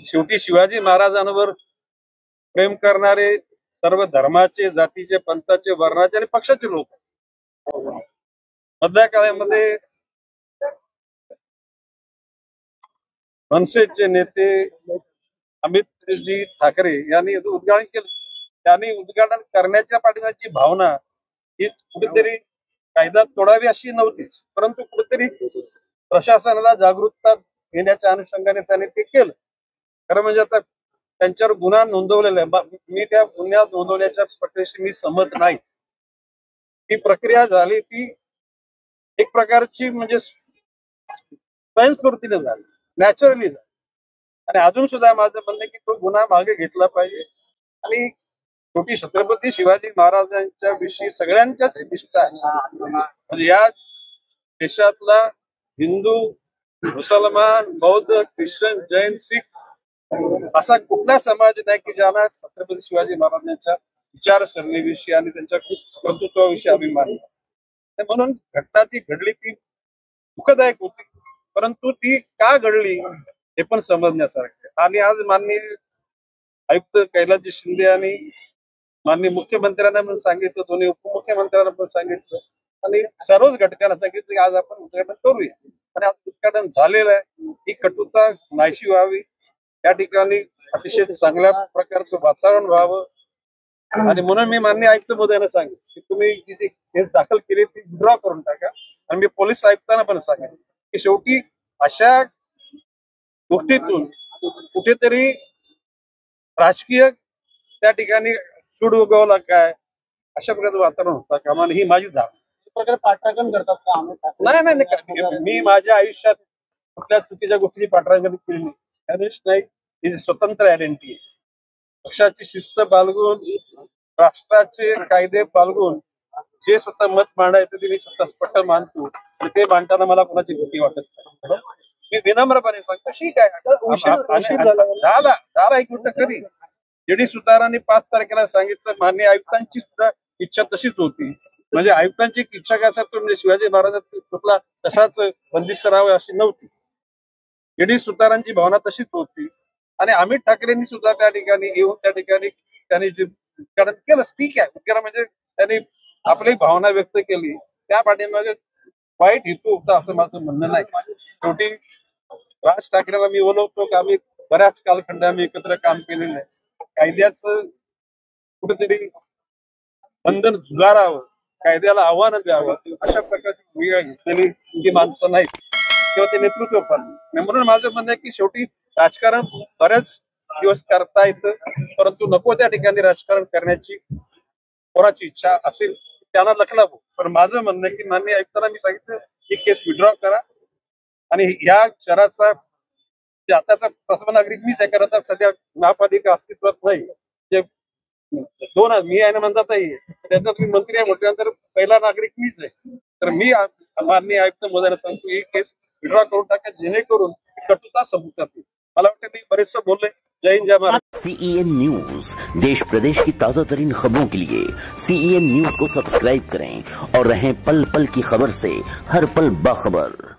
शेवटी शिवाजी महाराजांवर प्रेम करणारे सर्व धर्माचे, जातीचे, पंथाचे, वर्णाचे आणि पक्षाचे लोक मधल्या काळामध्ये मनसेचे नेते अमितजी ठाकरे यांनी उद्घाटन केलं. त्यांनी उद्घाटन करण्याच्या पाठीमागची भावना ही कुठेतरी कायदा तोडावी अशी नव्हतीच, परंतु कुठेतरी प्रशासनाला जागरूकता घेण्याच्या अनुषंगाने त्यांनी ते केलं. खरं म्हणजे आता त्यांच्यावर गुन्हा नोंदवलेला आहे. मी त्या गुन्ह्या नोंदवण्याच्या प्रक्रियेशी मी सहमत नाही. ती प्रक्रिया झाली ती एक प्रकारची म्हणजे स्वयंस्फूर्तीने झाली, नॅचरली झाली. आणि अजून सुद्धा माझं म्हणणं की तो गुन्हा मागे घेतला पाहिजे. आणि शेवटी छत्रपती शिवाजी महाराजांच्या विषयी सगळ्यांच्याच निष्ठा आहे. म्हणजे या देशातला हिंदू, मुसलमान, बौद्ध, ख्रिश्चन, जैन, शीख असा कुठला समाज नाही की ज्याला छत्रपती शिवाजी महाराजांच्या विचारसरणीविषयी आणि त्यांच्या कर्तृत्वाविषयी अभिमान नाही. म्हणून घटना ती घडली ती दुःखदायक होती, परंतु ती का घडली हे पण समजण्यासारखं. आणि आज माननीय आयुक्त कैलासजी शिंदे आणि माननीय मुख्यमंत्र्यांना पण सांगितलं, दोन्ही उपमुख्यमंत्र्यांना पण सांगितलं आणि सर्वच घटकांना सांगितलं की आज आपण उद्घाटन करूया. आणि आज उद्घाटन झालेलं आहे. ही कटुता नाहीशी व्हावी, या ठिकाणी अतिशय चांगल्या प्रकारचं वातावरण व्हावं. आणि म्हणून मी माननीय आयुक्त महोदयांना सांगितलं की तुम्ही जी केस दाखल केली ती विड्रॉ करून टाका. आणि मी पोलीस आयुक्तांना पण सांगेन की शेवटी अशा गोष्टीतून कुठेतरी राजकीय त्या ठिकाणी सूड उगवला काय अशा प्रकारचं वातावरण होता कामा नये, ही माझी धारणा. प्रकारे पाठराखण करतात का आम्ही? नाही, मी माझ्या आयुष्यात कुठल्या चुकीच्या गोष्टीची पाठराखण केली नाही. ही स्वतंत्र आयडेंटिटी आहे. पक्षाची शिस्त बाळगून, राष्ट्राचे कायदे बाळगून जे स्वतः मत मांडायचं ते मी स्वतः स्पष्ट मानतो. ते मांडताना मला कोणाची भीती वाटत नाही. मी विनम्रपणे सांगतो ठीक आहे, झाला एक गोष्ट खरी. जेडी सुतारांनी 5 तारखेला सांगितलं, माननीय आयुक्तांची सुद्धा इच्छा तशीच होती. म्हणजे आयुक्तांची इच्छा काय असेल म्हणजे शिवाजी महाराजांचा पुतळा तसाच बंदिस्त राहावा अशी नव्हती. जेडी सुतारांची भावना तशीच होती. आणि अमित ठाकरेंनी सुद्धा त्या ठिकाणी येऊन त्या ठिकाणी त्यांनी जे उद्घाटन केलं ठीक आहे. उद्घाटन म्हणजे त्यांनी आपली भावना व्यक्त केली, त्या पाठीमागे वाईट हेतू होता असं माझं म्हणणं नाही. शेवटी राज ठाकरेला मी बोलवतो की आम्ही बऱ्याच कालखंड आम्ही एकत्र काम केलेलं आहे. कायद्याचं कुठेतरी बंधन झुगारावं, कायद्याला आव्हान द्यावं अशा प्रकारची भूमिका घेतलेली ही माणसं नाहीत किंवा ते नेतृत्व पण. म्हणून माझं म्हणणं आहे की शेवटी राजकारण बरेच दिवस करता येतं, परंतु नको त्या ठिकाणी राजकारण करण्याची कोणाची इच्छा असेल त्यांना लखलावं. पण माझं म्हणणं आहे की माननीय आयुक्तांना मी सांगितलं ही केस विड्रॉ करा. आणि या शहराचा आताचा प्रथम नागरिक मीच आहे, कारण सध्या महापालिका अस्तित्वात नाही. जे 2 मी आहे ना म्हणतातही त्याच्यात मी मंत्री आहे म्हटल्यानंतर पहिला नागरिक मीच आहे. तर मी माननीय आयुक्त महोदयांना सांगतो ही केस विड्रॉ करून टाका, जेणेकरून कटुता संपुष्टात येईल. मला वाटतं मी बरेचसं बोलले. जय हिंद, जय महाराष्ट्र. CEN न्यूज, देश प्रदेश की ताजा तरीन खबरों के लिए CEN न्यूज को सब्सक्राइब करें और रहें पल पल की खबर से हर पल बाखबर।